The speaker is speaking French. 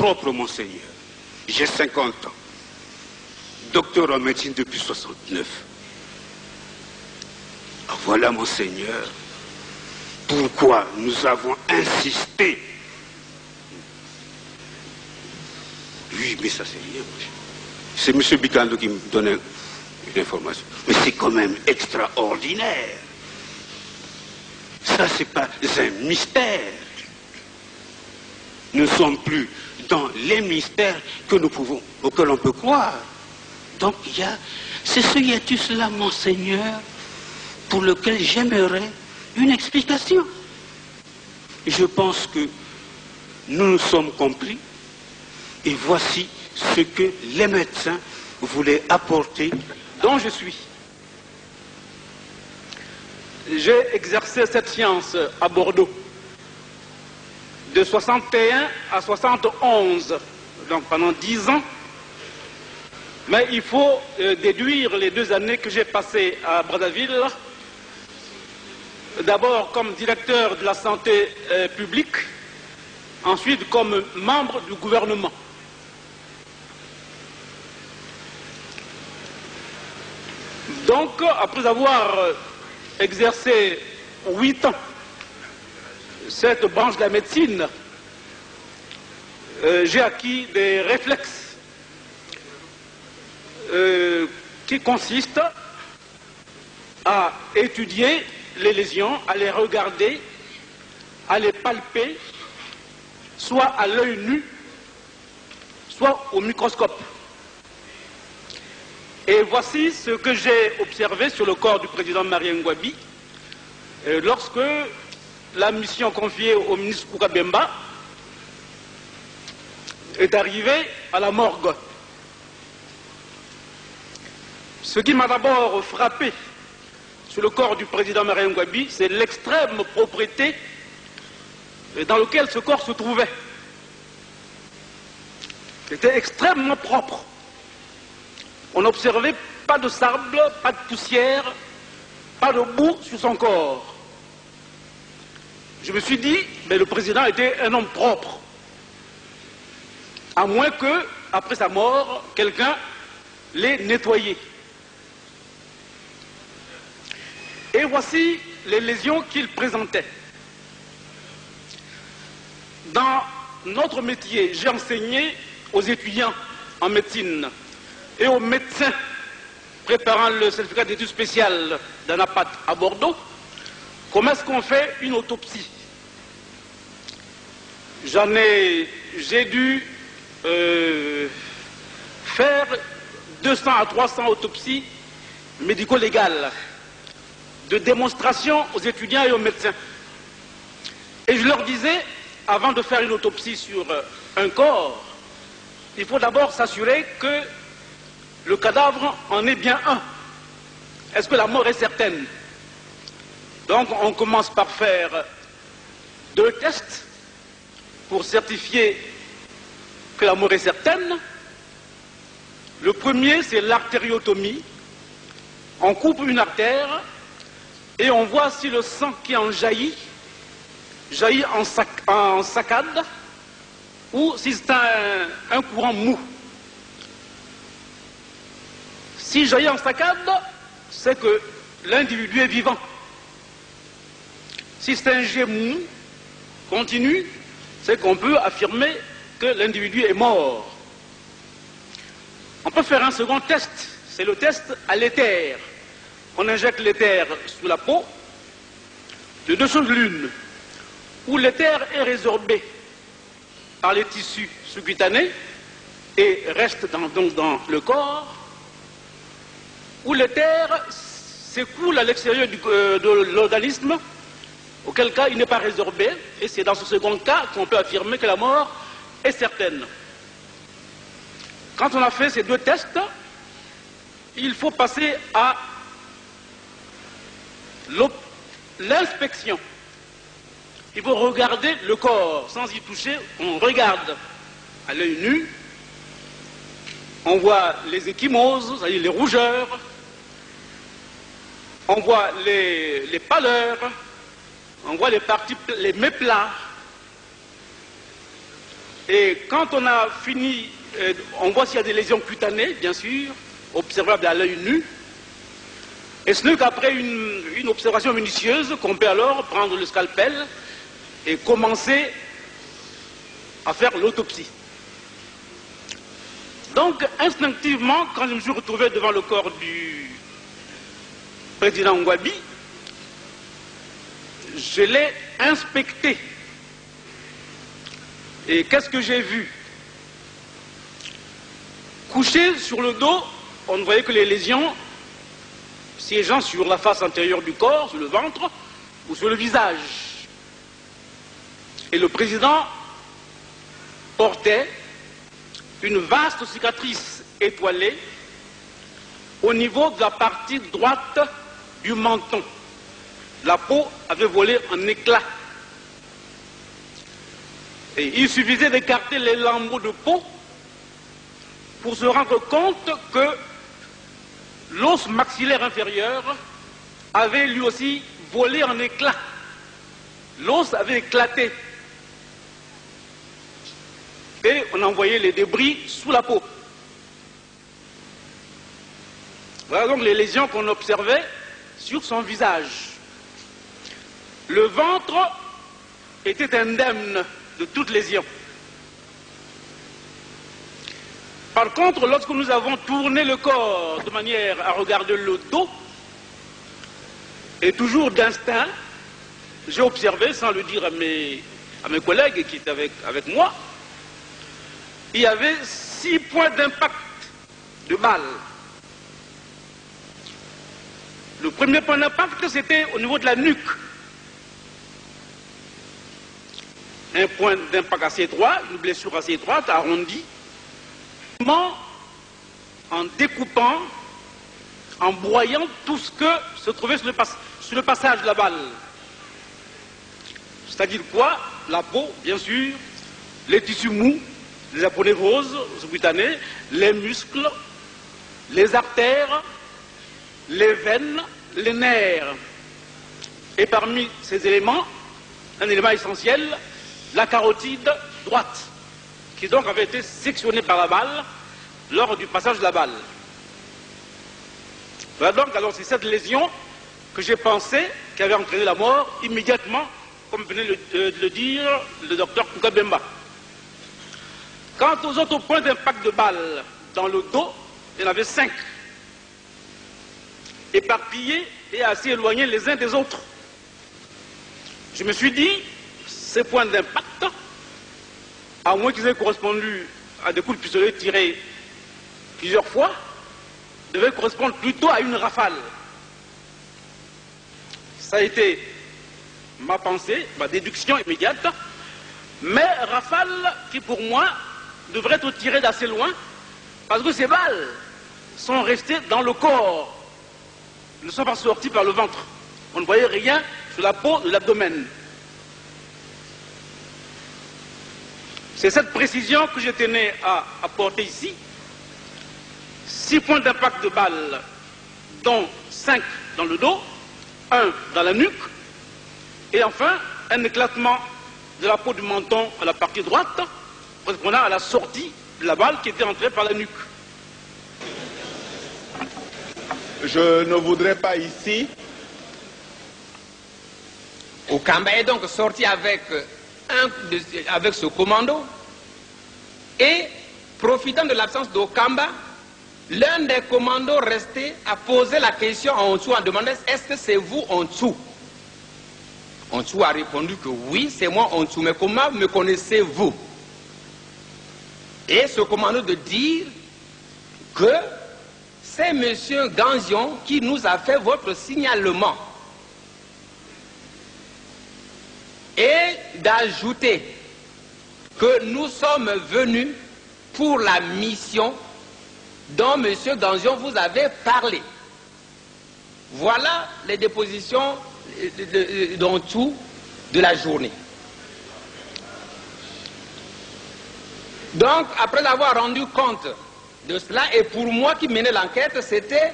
propre, monseigneur. J'ai 50 ans. Docteur en médecine depuis 69. Voilà, monseigneur, pourquoi nous avons insisté. Oui, mais ça c'est rien. C'est M. Bicando qui me donnait une information. Mais c'est quand même extraordinaire. Ça, c'est pas un mystère. Nous ne sommes plus dans les mystères que nous pouvons, auxquels on peut croire. Donc, c'est ce hiatus-là, monseigneur, pour lequel j'aimerais une explication. Je pense que nous nous sommes compris et voici ce que les médecins voulaient apporter. Dont je suis. J'ai exercé cette science à Bordeaux de 61 à 71, donc pendant 10 ans. Mais il faut déduire les 2 années que j'ai passées à Brazzaville, d'abord comme directeur de la santé publique, ensuite comme membre du gouvernement. Donc, après avoir exercé 8 ans cette branche de la médecine, j'ai acquis des réflexes qui consistent à étudier les lésions, à les regarder, à les palper, soit à l'œil nu, soit au microscope. Et voici ce que j'ai observé sur le corps du président Marien Ngouabi lorsque la mission confiée au ministre Koukabemba est arrivée à la morgue. Ce qui m'a d'abord frappé sur le corps du président Marien Ngouabi, c'est l'extrême propreté dans laquelle ce corps se trouvait. C'était extrêmement propre. On n'observait pas de sable, pas de poussière, pas de boue sur son corps. Je me suis dit, mais le président était un homme propre. À moins que, après sa mort, quelqu'un l'ait nettoyé. Et voici les lésions qu'il présentait. Dans notre métier, j'ai enseigné aux étudiants en médecine et aux médecins préparant le certificat d'études spéciales d'ANAPAT à Bordeaux, comment est-ce qu'on fait une autopsie. J'ai dû faire 200 à 300 autopsies médico-légales de démonstration aux étudiants et aux médecins. Et je leur disais, avant de faire une autopsie sur un corps, il faut d'abord s'assurer que le cadavre en est bien un. Est-ce que la mort est certaine? Donc on commence par faire 2 tests pour certifier que la mort est certaine. Le premier, c'est l'artériotomie. On coupe une artère et on voit si le sang qui en jaillit en saccade ou si c'est un courant mou. Si jaillit en saccade, c'est que l'individu est vivant. Si c'est un jet mou, continu, c'est qu'on peut affirmer que l'individu est mort. On peut faire un second test, c'est le test à l'éther. On injecte l'éther sous la peau, de 2 choses l'une, où l'éther est résorbé par les tissus sous-cutanés et reste donc dans le corps, où l'éther s'écoule à l'extérieur de l'organisme, auquel cas il n'est pas résorbé, et c'est dans ce second cas qu'on peut affirmer que la mort est certaine. Quand on a fait ces 2 tests, il faut passer à l'inspection. Il faut regarder le corps sans y toucher. On regarde à l'œil nu, on voit les ecchymoses, c'est-à-dire les rougeurs, on voit les pâleurs, on voit les méplats. Et quand on a fini, on voit s'il y a des lésions cutanées, bien sûr, observables à l'œil nu. Et ce n'est qu'après une observation minutieuse qu'on peut alors prendre le scalpel et commencer à faire l'autopsie. Donc, instinctivement, quand je me suis retrouvé devant le corps du président Ngouabi, je l'ai inspecté. Et qu'est-ce que j'ai vu? Couché sur le dos, on ne voyait que les lésions siégeant sur la face antérieure du corps, sur le ventre ou sur le visage. Et le président portait une vaste cicatrice étoilée au niveau de la partie droite du menton. La peau avait volé en éclats. Et il suffisait d'écarter les lambeaux de peau pour se rendre compte que l'os maxillaire inférieur avait lui aussi volé en éclats. L'os avait éclaté. Et on envoyait les débris sous la peau. Voilà donc les lésions qu'on observait sur son visage. Le ventre était indemne de toute lésion. Par contre, lorsque nous avons tourné le corps de manière à regarder le dos, et toujours d'instinct, j'ai observé, sans le dire à mes collègues qui étaient avec moi, il y avait 6 points d'impact de balle. Le premier point d'impact, c'était au niveau de la nuque. Un point d'impact assez étroit, une blessure assez étroite, arrondie. En découpant, en broyant tout ce que se trouvait sur le passage de la balle. C'est-à-dire quoi? La peau, bien sûr, les tissus mous, les aponevroses sous-cutanées, les muscles, les artères, les veines, les nerfs. Et parmi ces éléments, un élément essentiel, la carotide droite, qui donc avait été sectionnée par la balle lors du passage de la balle. Voilà donc, alors c'est cette lésion que j'ai pensé qui avait entraîné la mort immédiatement, comme venait de le dire le docteur Koukabemba. Quant aux autres points d'impact de balle dans le dos, il y en avait 5, éparpillés et assez éloignés les uns des autres. Je me suis dit, ces points d'impact, à moins qu'ils aient correspondu à des coups de pistolet tirés plusieurs fois, devaient correspondre plutôt à une rafale. Ça a été ma pensée, ma déduction immédiate, mais rafale qui pour moi devrait être tirée d'assez loin, parce que ces balles sont restées dans le corps, ne sont pas sorties par le ventre. On ne voyait rien sur la peau de l'abdomen. C'est cette précision que je tenais à apporter ici. 6 points d'impact de balle, dont 5 dans le dos, 1 dans la nuque, et enfin un éclatement de la peau du menton à la partie droite, correspondant à la sortie de la balle qui était entrée par la nuque. Je ne voudrais pas ici. Okamba est donc sorti avec ce commando et, profitant de l'absence d'Okamba, l'un des commandos restés a posé la question à Ontsou en demandant est-ce que c'est vous Ontsou? Ontsou a répondu que oui, c'est moi Ontsou, mais comment me connaissez-vous? Et ce commando de dire que c'est M. Ganzion qui nous a fait votre signalement. Et d'ajouter que nous sommes venus pour la mission dont M. Ganzion vous avait parlé. Voilà les dépositions d'Ontsou de la journée. Donc, après avoir rendu compte de cela, et pour moi qui menais l'enquête, c'était